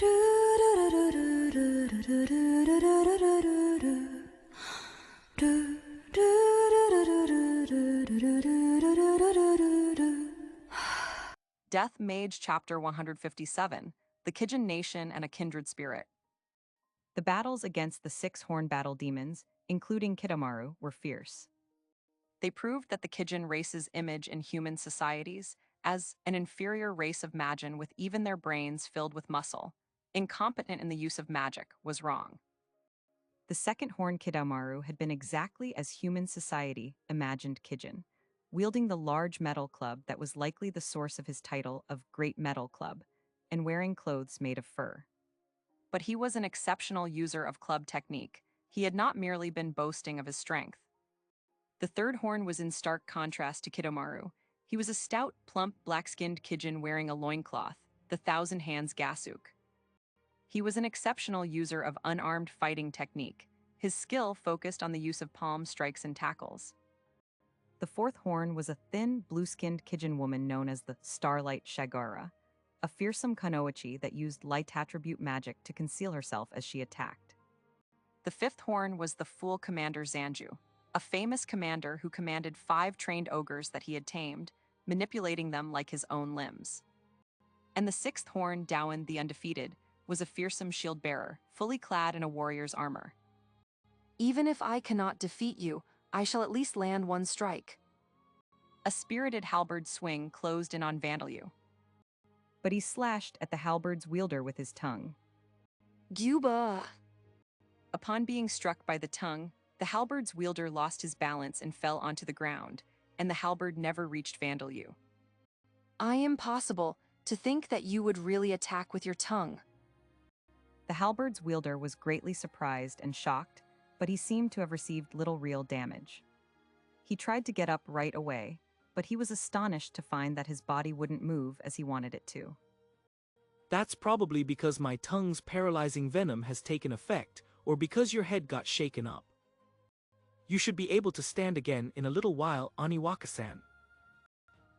Death Mage Chapter 157, The Kijin Nation and a Kindred Spirit. The battles against the six-horn battle demons, including Kitamaru, were fierce. They proved that the Kijin race's image in human societies as an inferior race of Majin with even their brains filled with muscle, incompetent in the use of magic, was wrong. The second-horn Kitamaru had been exactly as human society imagined Kijin, wielding the large metal club that was likely the source of his title of Great Metal Club, and wearing clothes made of fur. But he was an exceptional user of club technique. He had not merely been boasting of his strength. The third horn was in stark contrast to Kitamaru. He was a stout, plump, black-skinned Kijin wearing a loincloth, the Thousand Hands Gasuk. He was an exceptional user of unarmed fighting technique. His skill focused on the use of palm strikes and tackles. The fourth horn was a thin, blue-skinned Kijin woman known as the Starlight Shagara, a fearsome kunoichi that used light attribute magic to conceal herself as she attacked. The fifth horn was the Fool Commander Zanju, a famous commander who commanded 5 trained ogres that he had tamed, manipulating them like his own limbs. And the sixth horn, Dowan the Undefeated, was a fearsome shield-bearer, fully clad in a warrior's armor. "Even if I cannot defeat you, I shall at least land one strike." A spirited halberd swing closed in on Vandalyu. But he slashed at the halberd's wielder with his tongue. Gyuba! Upon being struck by the tongue, the halberd's wielder lost his balance and fell onto the ground, and the halberd never reached Vandalyu. "I am impossible to think that you would really attack with your tongue." The halberd's wielder was greatly surprised and shocked, but he seemed to have received little real damage. He tried to get up right away, but he was astonished to find that his body wouldn't move as he wanted it to. "That's probably because my tongue's paralyzing venom has taken effect, or because your head got shaken up. You should be able to stand again in a little while, Aniwaka-san,"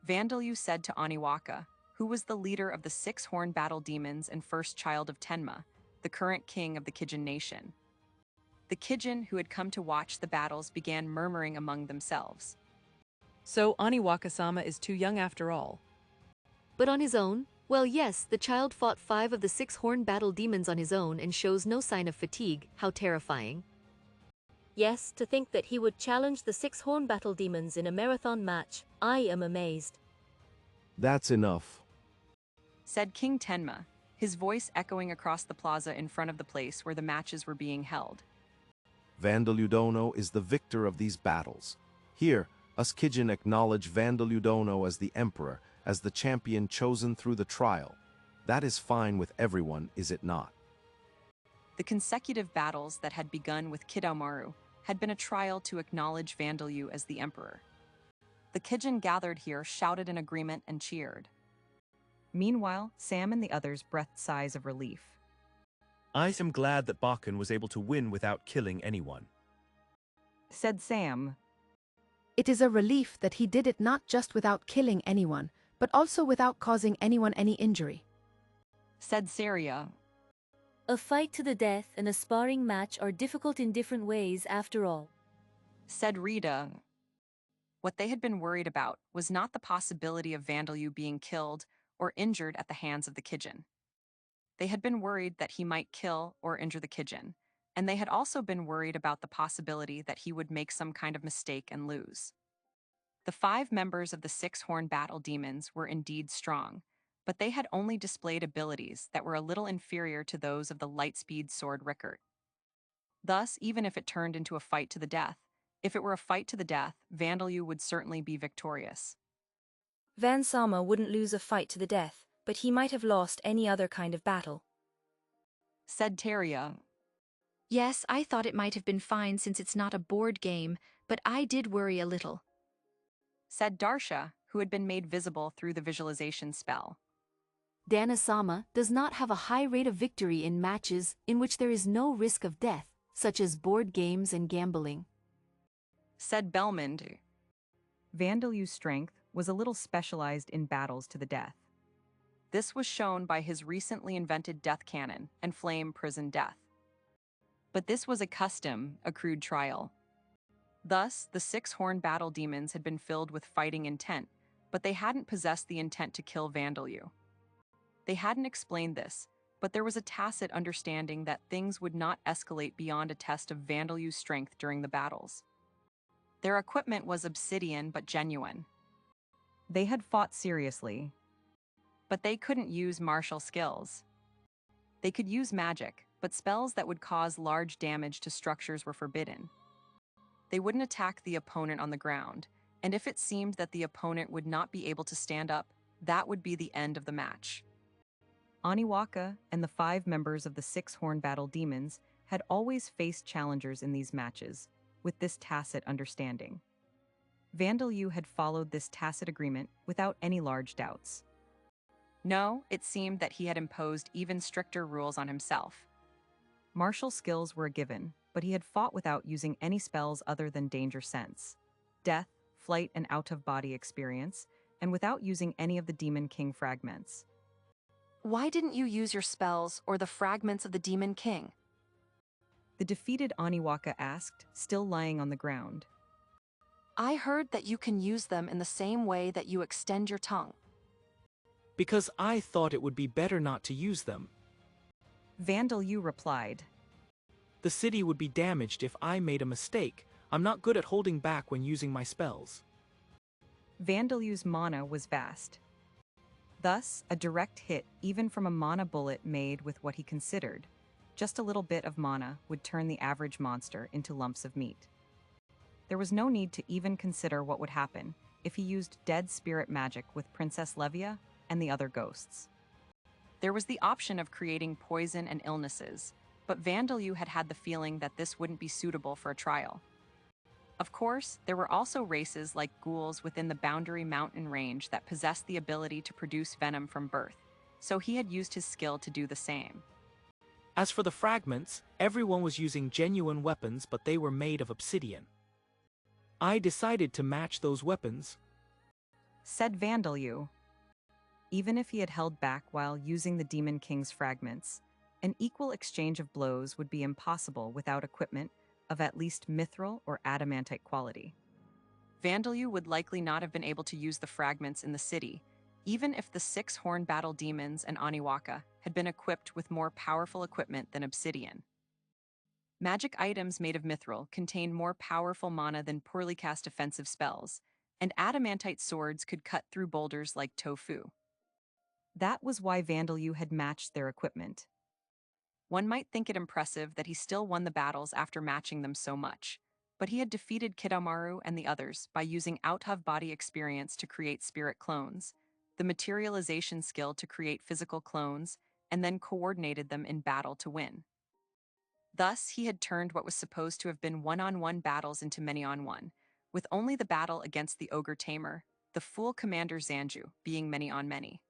Vandalyu said to Aniwaka, who was the leader of the six-horn battle demons and first child of Tenma, the current king of the Kijin nation. The Kijin who had come to watch the battles began murmuring among themselves. "So Aniwaka-sama is too young after all." "But on his own? Well, yes, the child fought 5 of the 6-horn battle demons on his own and shows no sign of fatigue. How terrifying." "Yes, to think that he would challenge the 6-horn battle demons in a marathon match. I am amazed." "That's enough," said King Tenma, his voice echoing across the plaza in front of the place where the matches were being held. "Vandalyu is the victor of these battles. Here, us Kijin acknowledge Vandalyu as the emperor, as the champion chosen through the trial. That is fine with everyone, is it not?" The consecutive battles that had begun with Kitamaru had been a trial to acknowledge Vandalyu as the emperor. The Kijin gathered here shouted in agreement and cheered. Meanwhile, Sam and the others breathed sighs of relief. "I am glad that Bakken was able to win without killing anyone," said Sam. "It is a relief that he did it not just without killing anyone, but also without causing anyone any injury," said Saria. "A fight to the death and a sparring match are difficult in different ways after all," said Rita. What they had been worried about was not the possibility of Vandalyu being killed or injured at the hands of the Kijin. They had been worried that he might kill or injure the Kijin, and they had also been worried about the possibility that he would make some kind of mistake and lose. The 5 members of the 6-horn battle demons were indeed strong, but they had only displayed abilities that were a little inferior to those of the light-speed sword Rickert. Thus, even if it turned into a fight to the death, if it were a fight to the death, Vandalyu would certainly be victorious. Van Sama wouldn't lose a fight to the death, but he might have lost any other kind of battle, said Teria. "Yes, I thought it might have been fine since it's not a board game, but I did worry a little," said Darsha, who had been made visible through the visualization spell. "Dana-sama does not have a high rate of victory in matches in which there is no risk of death, such as board games and gambling," said Belmond. Vandalyu's strength was a little specialized in battles to the death. This was shown by his recently invented death cannon and flame prison death. But this was a custom, accrued trial. Thus, the 6 horned battle demons had been filled with fighting intent, but they hadn't possessed the intent to kill Vandalyu. They hadn't explained this, but there was a tacit understanding that things would not escalate beyond a test of Vandalyu's strength during the battles. Their equipment was obsidian but genuine. They had fought seriously, but they couldn't use martial skills. They could use magic, but spells that would cause large damage to structures were forbidden. They wouldn't attack the opponent on the ground, and if it seemed that the opponent would not be able to stand up, that would be the end of the match. Aniwaka and the 5 members of the 6 horned battle demons had always faced challengers in these matches, with this tacit understanding. Vandalyu had followed this tacit agreement without any large doubts. No, it seemed that he had imposed even stricter rules on himself. Martial skills were a given, but he had fought without using any spells other than danger sense, death, flight, and out-of-body experience, and without using any of the Demon King fragments. Why didn't you use your spells or the fragments of the Demon King? The defeated Aniwaka asked, still lying on the ground. I heard that you can use them in the same way that you extend your tongue. Because I thought it would be better not to use them. Vandalyu replied. The city would be damaged if I made a mistake. I'm not good at holding back when using my spells. Vandalyu's mana was vast. Thus, a direct hit, even from a mana bullet made with what he considered just a little bit of mana, would turn the average monster into lumps of meat. There was no need to even consider what would happen if he used dead spirit magic with Princess Levia and the other ghosts. There was the option of creating poison and illnesses, but Vandalyu had had the feeling that this wouldn't be suitable for a trial. Of course, there were also races like ghouls within the Boundary Mountain range that possessed the ability to produce venom from birth, so he had used his skill to do the same. As for the fragments, everyone was using genuine weapons, but they were made of obsidian. I decided to match those weapons, said Vandalyu. Even if he had held back while using the Demon King's fragments, an equal exchange of blows would be impossible without equipment of at least mithril or adamantite quality. Vandalyu would likely not have been able to use the fragments in the city, even if the 6 horned battle demons and Aniwaka had been equipped with more powerful equipment than obsidian. Magic items made of mithril contained more powerful mana than poorly cast offensive spells, and adamantite swords could cut through boulders like tofu. That was why Vandalyu had matched their equipment. One might think it impressive that he still won the battles after matching them so much, but he had defeated Kidomaru and the others by using out-of-body experience to create spirit clones, the materialization skill to create physical clones, and then coordinated them in battle to win. Thus, he had turned what was supposed to have been one-on-one battles into many-on-one, with only the battle against the Ogre Tamer, the Fool Commander Zanju, being many-on-many.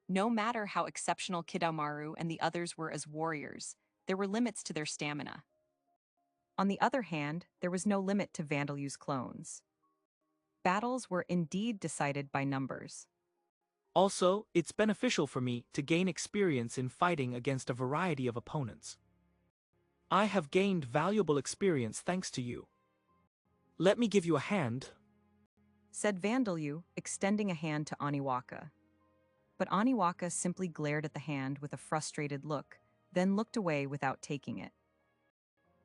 No matter how exceptional Kidomaru and the others were as warriors, there were limits to their stamina. On the other hand, there was no limit to Vandalyu's clones. Battles were indeed decided by numbers. Also, it's beneficial for me to gain experience in fighting against a variety of opponents. I have gained valuable experience thanks to you. Let me give you a hand, said Vandalyu, extending a hand to Aniwaka. But Aniwaka simply glared at the hand with a frustrated look, then looked away without taking it.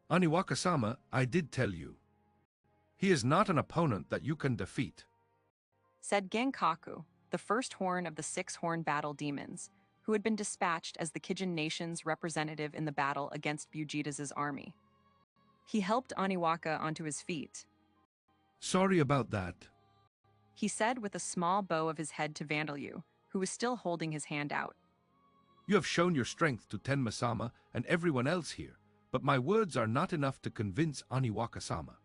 Aniwaka-sama, I did tell you. He is not an opponent that you can defeat, said Genkaku, the first horn of the 6 horned battle demons, who had been dispatched as the Kijin nation's representative in the battle against Bujita's army. He helped Aniwaka onto his feet. Sorry about that, He said with a small bow of his head to Vandalyu, who was still holding his hand out. You have shown your strength to Tenma-sama and everyone else here, but my words are not enough to convince Aniwaka-sama.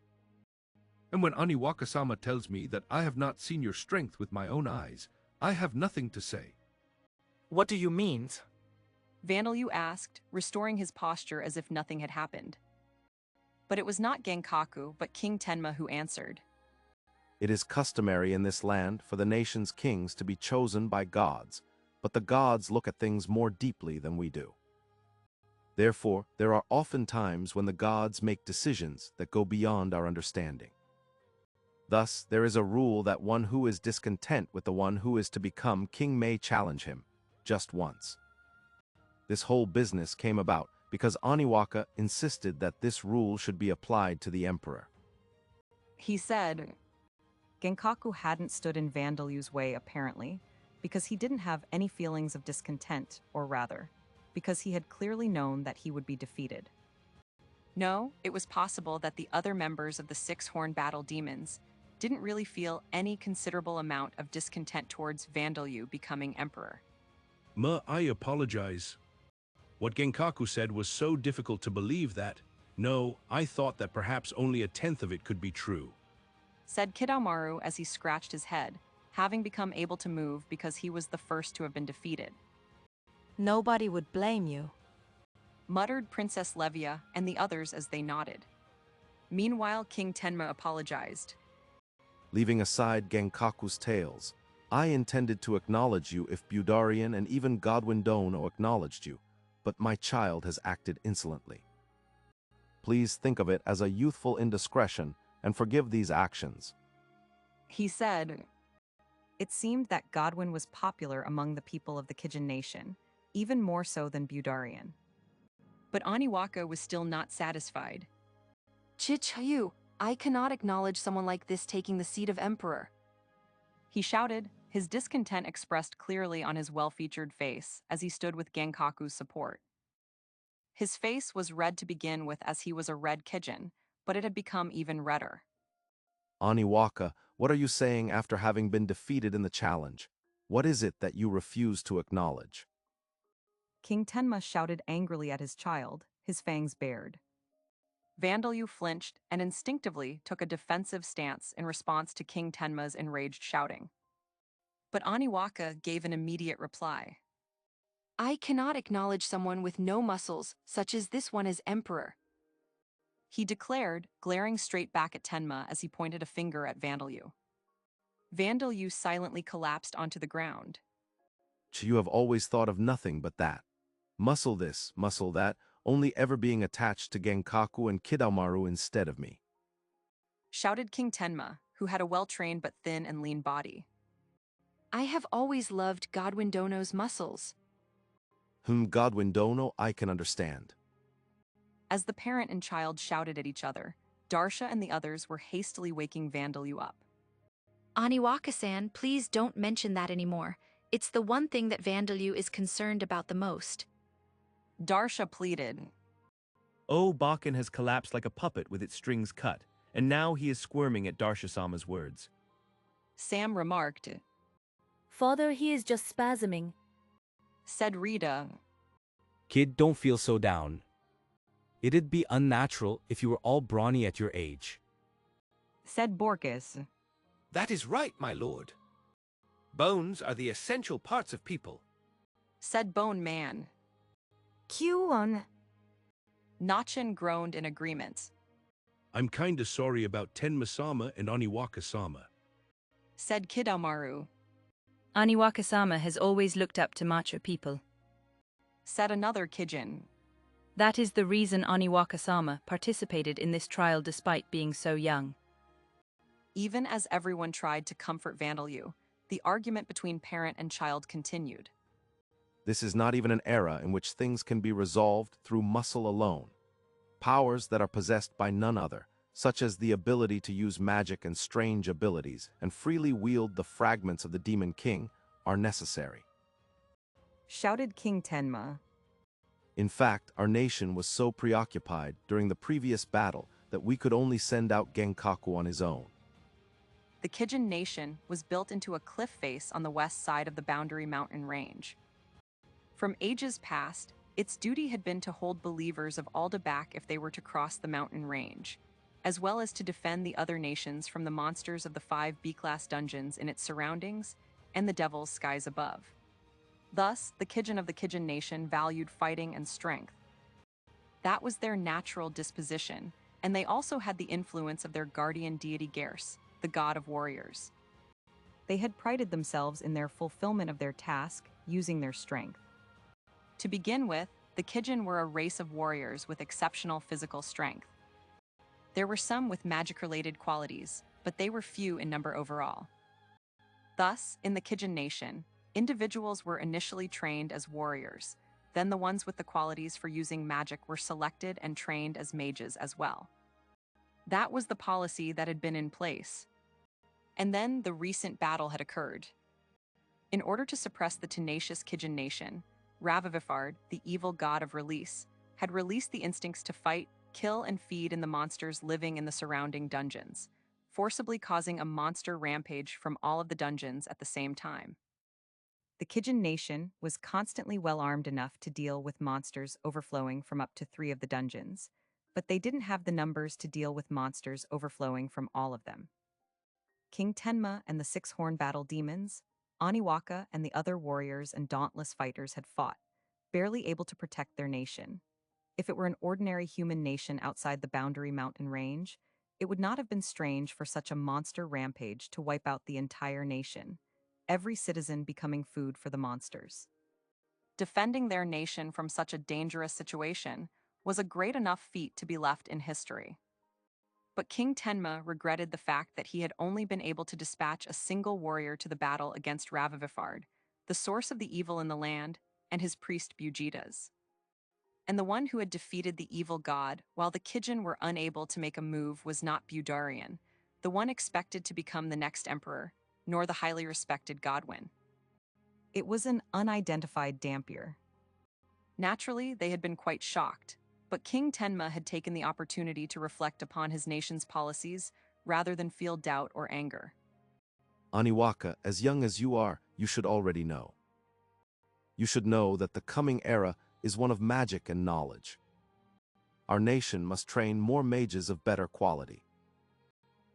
And when Aniwaka-sama tells me that I have not seen your strength with my own eyes, I have nothing to say. What do you mean? Vandalyu asked, restoring his posture as if nothing had happened. But it was not Genkaku, but King Tenma who answered. It is customary in this land for the nation's kings to be chosen by gods. but the gods look at things more deeply than we do. Therefore, there are often times when the gods make decisions that go beyond our understanding. Thus, there is a rule that one who is discontent with the one who is to become king may challenge him, just once. This whole business came about because Aniwaka insisted that this rule should be applied to the emperor. He said, Genkaku hadn't stood in Vandalu's way apparently, because he didn't have any feelings of discontent, or rather, because he had clearly known that he would be defeated. No, it was possible that the other members of the six-horn battle demons didn't really feel any considerable amount of discontent towards Vandalu becoming emperor. I apologize. What Genkaku said was so difficult to believe that, no, I thought that perhaps only a tenth of it could be true, said Kidomaru as he scratched his head, having become able to move because he was the first to have been defeated. Nobody would blame you, muttered Princess Levia and the others as they nodded. Meanwhile, King Tenma apologized. Leaving aside Genkaku's tales, I intended to acknowledge you if Budarian and even Godwin Dono acknowledged you, but my child has acted insolently. Please think of it as a youthful indiscretion and forgive these actions. He said, it seemed that Godwin was popular among the people of the Kijin nation, even more so than Budarian. But Aniwaka was still not satisfied. Chichayu, I cannot acknowledge someone like this taking the seat of emperor. He shouted, his discontent expressed clearly on his well-featured face as he stood with Genkaku's support. His face was red to begin with as he was a red Kijin, but it had become even redder. Aniwaka, what are you saying after having been defeated in the challenge? What is it that you refuse to acknowledge? King Tenma shouted angrily at his child, his fangs bared. Vandalu flinched and instinctively took a defensive stance in response to King Tenma's enraged shouting. But Aniwaka gave an immediate reply. I cannot acknowledge someone with no muscles, such as this one, as emperor, he declared, glaring straight back at Tenma as he pointed a finger at Vandalu. Vandalu silently collapsed onto the ground. You have always thought of nothing but that. Muscle this, muscle that, only ever being attached to Genkaku and Kidomaru instead of me, shouted King Tenma, who had a well-trained but thin and lean body. I have always loved Godwin Dono's muscles. Godwin Dono I can understand. As the parent and child shouted at each other, Darsha and the others were hastily waking Vandalu up. Aniwaka-san, please don't mention that anymore. It's the one thing that Vandalu is concerned about the most. Darsha pleaded. Oh, Bakken has collapsed like a puppet with its strings cut, and now he is squirming at Darsha-sama's words. Sam remarked. Father, he is just spasming, said Rita. Kid, don't feel so down. It'd be unnatural if you were all brawny at your age, said Borkus. That is right, my lord. Bones are the essential parts of people, said Bone Man. Q1. Nachin groaned in agreement. I'm kinda sorry about Tenma-sama and Aniwaka-sama, said Kidomaru. Aniwaka-sama has always looked up to macho people, said another Kijin. That is the reason Aniwaka-sama participated in this trial despite being so young. Even as everyone tried to comfort Vandalu, the argument between parent and child continued. This is not even an era in which things can be resolved through muscle alone. Powers that are possessed by none other, such as the ability to use magic and strange abilities and freely wield the fragments of the Demon King, are necessary, shouted King Tenma. In fact, our nation was so preoccupied during the previous battle that we could only send out Genkaku on his own. The Kijin nation was built into a cliff face on the west side of the Boundary Mountain Range. From ages past, its duty had been to hold believers of Alda back if they were to cross the mountain range, as well as to defend the other nations from the monsters of the 5 B-class dungeons in its surroundings and the devil's skies above. Thus, the Kijin of the Kijin nation valued fighting and strength. That was their natural disposition, and they also had the influence of their guardian deity Gerse, the god of warriors. They had prided themselves in their fulfillment of their task, using their strength. To begin with, the Kijin were a race of warriors with exceptional physical strength. There were some with magic-related qualities, but they were few in number overall. Thus, in the Kijin nation, individuals were initially trained as warriors, then the ones with the qualities for using magic were selected and trained as mages as well. That was the policy that had been in place. And then the recent battle had occurred. In order to suppress the tenacious Kijin nation, Ravivifard, the evil god of release, had released the instincts to fight, kill, and feed in the monsters living in the surrounding dungeons, forcibly causing a monster rampage from all of the dungeons at the same time. The Kijin nation was constantly well-armed enough to deal with monsters overflowing from up to 3 of the dungeons, but they didn't have the numbers to deal with monsters overflowing from all of them. King Tenma and the 6 horn battle demons, Aniwaka and the other warriors and dauntless fighters had fought, barely able to protect their nation. If it were an ordinary human nation outside the Boundary Mountain range, it would not have been strange for such a monster rampage to wipe out the entire nation, every citizen becoming food for the monsters. Defending their nation from such a dangerous situation was a great enough feat to be left in history. But King Tenma regretted the fact that he had only been able to dispatch a single warrior to the battle against Ravivifard, the source of the evil in the land, and his priest Bujitas. And the one who had defeated the evil god, while the Kijin were unable to make a move, was not Budarian, the one expected to become the next emperor, nor the highly respected Godwin. It was an unidentified Dampier. Naturally, they had been quite shocked, but King Tenma had taken the opportunity to reflect upon his nation's policies rather than feel doubt or anger. Aniwaka, as young as you are, you should already know. You should know that the coming era is one of magic and knowledge. Our nation must train more mages of better quality.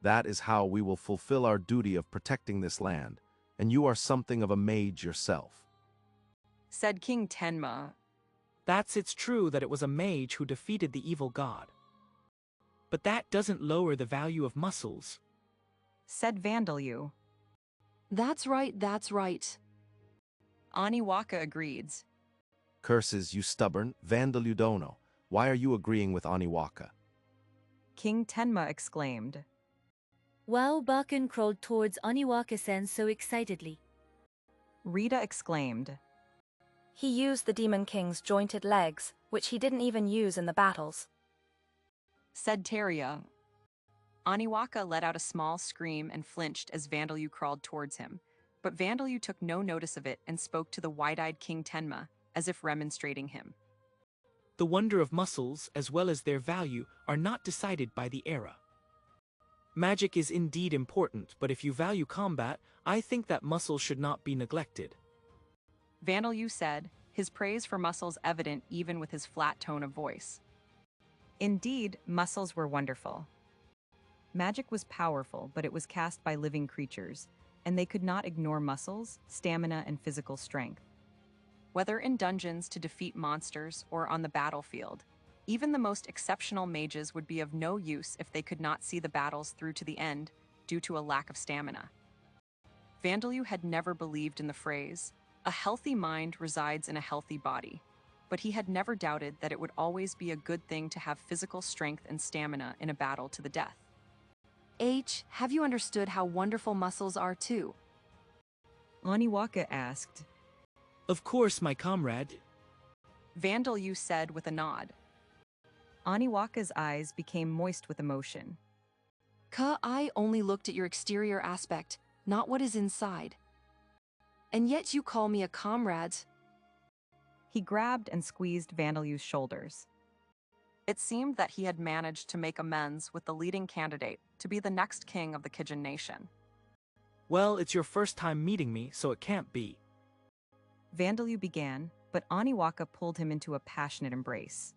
That is how we will fulfill our duty of protecting this land, and you are something of a mage yourself. Said King Tenma. It's true that it was a mage who defeated the evil god. But that doesn't lower the value of muscles. Said Vandalu. That's right. Aniwaka agreed. Curses, you stubborn, Vandaludono. Why are you agreeing with Aniwaka? King Tenma exclaimed. Wow, Bakken crawled towards Aniwaka-san so excitedly. Rita exclaimed. He used the Demon King's jointed legs, which he didn't even use in the battles. Said Teria. Aniwaka let out a small scream and flinched as Vandalu crawled towards him, but Vandalu took no notice of it and spoke to the wide-eyed King Tenma, as if remonstrating him. The wonder of muscles, as well as their value, are not decided by the era. Magic is indeed important, but if you value combat, I think that muscles should not be neglected. Vandalu said, his praise for muscles evident even with his flat tone of voice. Indeed, muscles were wonderful. Magic was powerful, but it was cast by living creatures, and they could not ignore muscles, stamina, and physical strength. Whether in dungeons to defeat monsters or on the battlefield, even the most exceptional mages would be of no use if they could not see the battles through to the end due to a lack of stamina. Vandalu had never believed in the phrase, "A healthy mind resides in a healthy body," but he had never doubted that it would always be a good thing to have physical strength and stamina in a battle to the death. Have you understood how wonderful muscles are too? Aniwaka asked. Of course, my comrade. Vandalu said with a nod. Aniwaka's eyes became moist with emotion. I only looked at your exterior aspect, not what is inside. And yet you call me a comrade. He grabbed and squeezed Vandalu's shoulders. It seemed that he had managed to make amends with the leading candidate to be the next king of the Kijin nation. Well, it's your first time meeting me, so it can't be. Vandalu began, but Aniwaka pulled him into a passionate embrace.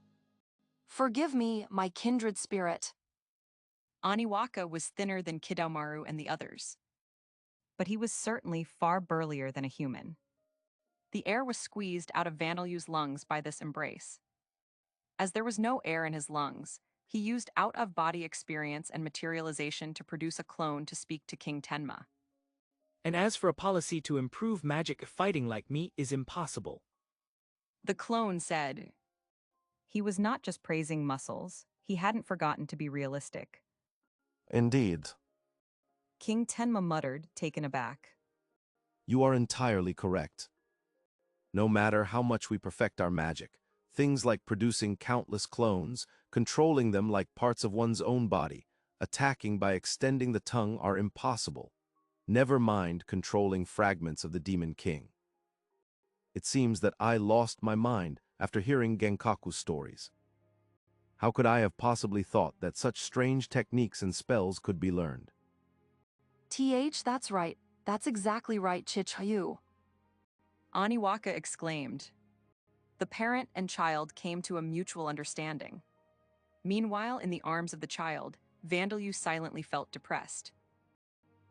Forgive me, my kindred spirit. Aniwaka was thinner than Kidomaru and the others, but he was certainly far burlier than a human. The air was squeezed out of Vandalu's lungs by this embrace. As there was no air in his lungs, he used out-of-body experience and materialization to produce a clone to speak to King Tenma. And as for a policy to improve magic, fighting like me is impossible. The clone said. He was not just praising muscles, he hadn't forgotten to be realistic. Indeed. King Tenma muttered, taken aback. You are entirely correct. No matter how much we perfect our magic, things like producing countless clones, controlling them like parts of one's own body, attacking by extending the tongue are impossible. Never mind controlling fragments of the Demon King. It seems that I lost my mind after hearing Genkaku's stories. How could I have possibly thought that such strange techniques and spells could be learned? That's right. That's exactly right, Chichayu. Aniwaka exclaimed. The parent and child came to a mutual understanding. Meanwhile, in the arms of the child, Vandalyu silently felt depressed.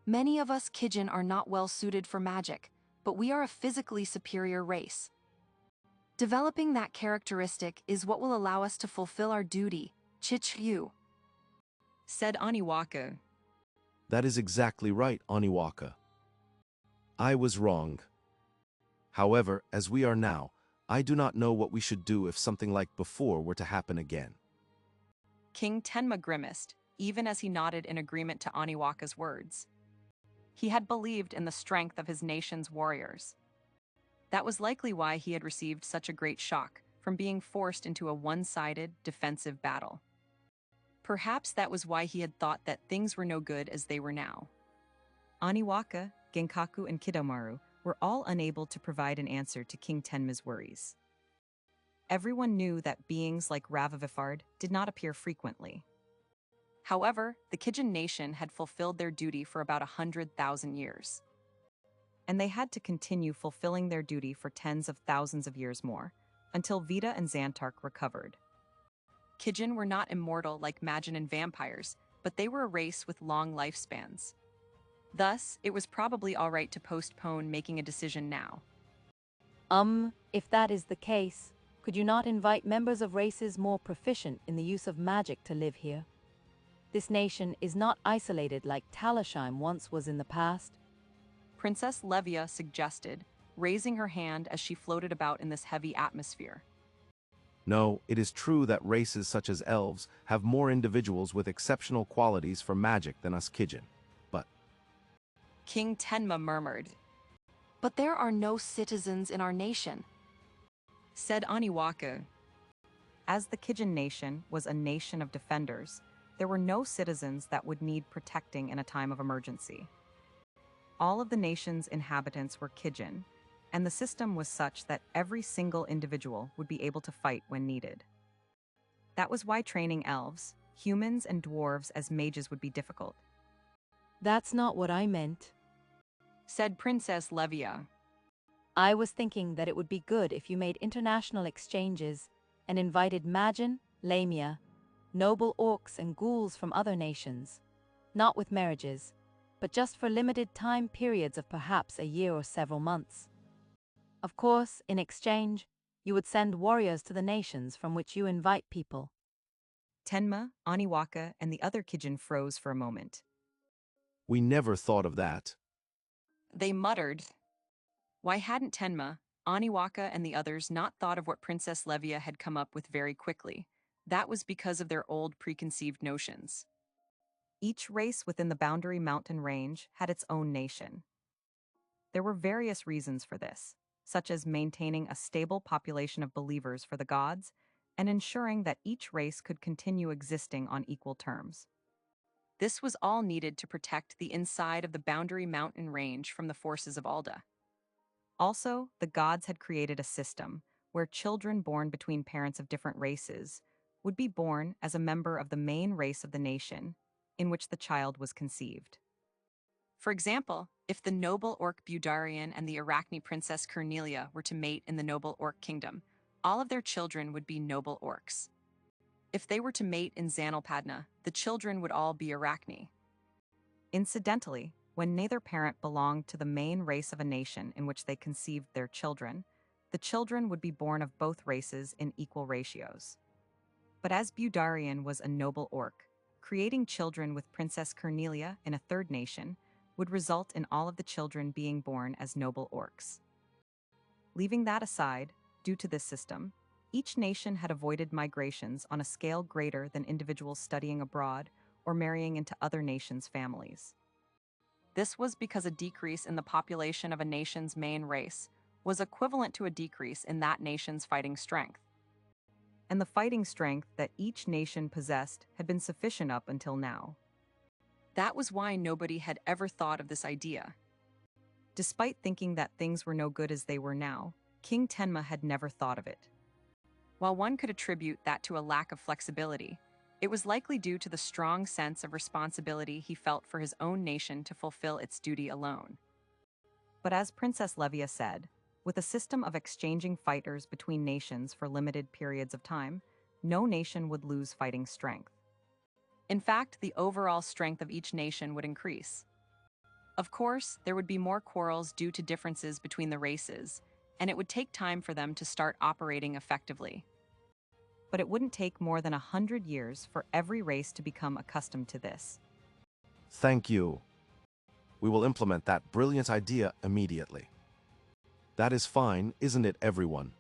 Many of us Kijin are not well suited for magic, but we are a physically superior race. Developing that characteristic is what will allow us to fulfill our duty, Chichayu, said Aniwaka. That is exactly right, Aniwaka. I was wrong. However, as we are now, I do not know what we should do if something like before were to happen again. King Tenma grimaced, even as he nodded in agreement to Aniwaka's words. He had believed in the strength of his nation's warriors. That was likely why he had received such a great shock from being forced into a one-sided, defensive battle. Perhaps that was why he had thought that things were no good as they were now. Aniwaka, Genkaku, and Kidomaru were all unable to provide an answer to King Tenma's worries. Everyone knew that beings like Ravivifard did not appear frequently. However, the Kijin nation had fulfilled their duty for about 100,000 years. And they had to continue fulfilling their duty for tens of thousands of years more, until Vita and Xantark recovered. Kijin were not immortal like Majin and vampires, but they were a race with long lifespans. Thus, it was probably all right to postpone making a decision now. If that is the case, could you not invite members of races more proficient in the use of magic to live here? This nation is not isolated like Talasheim once was in the past. Princess Levia suggested, raising her hand as she floated about in this heavy atmosphere. No, it is true that races such as elves have more individuals with exceptional qualities for magic than us Kijin, but... King Tenma murmured. But there are no citizens in our nation, said Aniwaka. As the Kijin nation was a nation of defenders, there were no citizens that would need protecting in a time of emergency. All of the nation's inhabitants were Kijin, and the system was such that every single individual would be able to fight when needed. That was why training elves, humans, and dwarves as mages would be difficult. That's not what I meant, said Princess Levia. I was thinking that it would be good if you made international exchanges and invited Majin, Lamia, noble orcs and ghouls from other nations, not with marriages, but just for limited time periods of perhaps a year or several months. Of course, in exchange, you would send warriors to the nations from which you invite people. Tenma, Aniwaka, and the other Kijin froze for a moment. We never thought of that. They muttered. Why hadn't Tenma, Aniwaka, and the others not thought of what Princess Levia had come up with very quickly? That was because of their old preconceived notions. Each race within the Boundary Mountain Range had its own nation. There were various reasons for this, such as maintaining a stable population of believers for the gods and ensuring that each race could continue existing on equal terms. This was all needed to protect the inside of the Boundary Mountain Range from the forces of Alda. Also, the gods had created a system where children born between parents of different races would be born as a member of the main race of the nation in which the child was conceived. For example, if the noble orc Budarian and the Arachne princess Cornelia were to mate in the noble orc kingdom, all of their children would be noble orcs. If they were to mate in Zanalpadna, the children would all be Arachne. Incidentally, when neither parent belonged to the main race of a nation in which they conceived their children, the children would be born of both races in equal ratios. But as Budarian was a noble orc, creating children with Princess Cornelia in a third nation would result in all of the children being born as noble orcs. Leaving that aside, due to this system, each nation had avoided migrations on a scale greater than individuals studying abroad or marrying into other nations' families. This was because a decrease in the population of a nation's main race was equivalent to a decrease in that nation's fighting strength. And the fighting strength that each nation possessed had been sufficient up until now. That was why nobody had ever thought of this idea. Despite thinking that things were no good as they were now, King Tenma had never thought of it. While one could attribute that to a lack of flexibility, it was likely due to the strong sense of responsibility he felt for his own nation to fulfill its duty alone. But as Princess Levia said, with a system of exchanging fighters between nations for limited periods of time, no nation would lose fighting strength. In fact, the overall strength of each nation would increase. Of course, there would be more quarrels due to differences between the races, and it would take time for them to start operating effectively. But it wouldn't take more than 100 years for every race to become accustomed to this. Thank you. We will implement that brilliant idea immediately. That is fine, isn't it, everyone?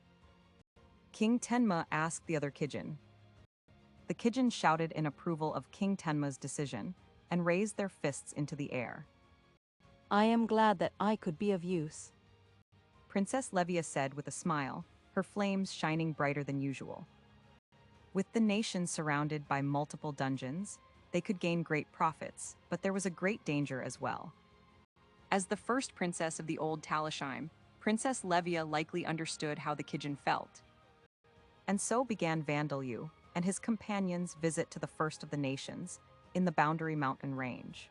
King Tenma asked the other Kijin. The Kijin shouted in approval of King Tenma's decision and raised their fists into the air. I am glad that I could be of use. Princess Levia said with a smile, her flames shining brighter than usual. With the nation surrounded by multiple dungeons, they could gain great profits, but there was a great danger as well. As the first princess of the old Talishheim, Princess Levia likely understood how the Kijin felt. And so began Vandalyu and his companions' visit to the first of the nations, in the Boundary Mountain Range.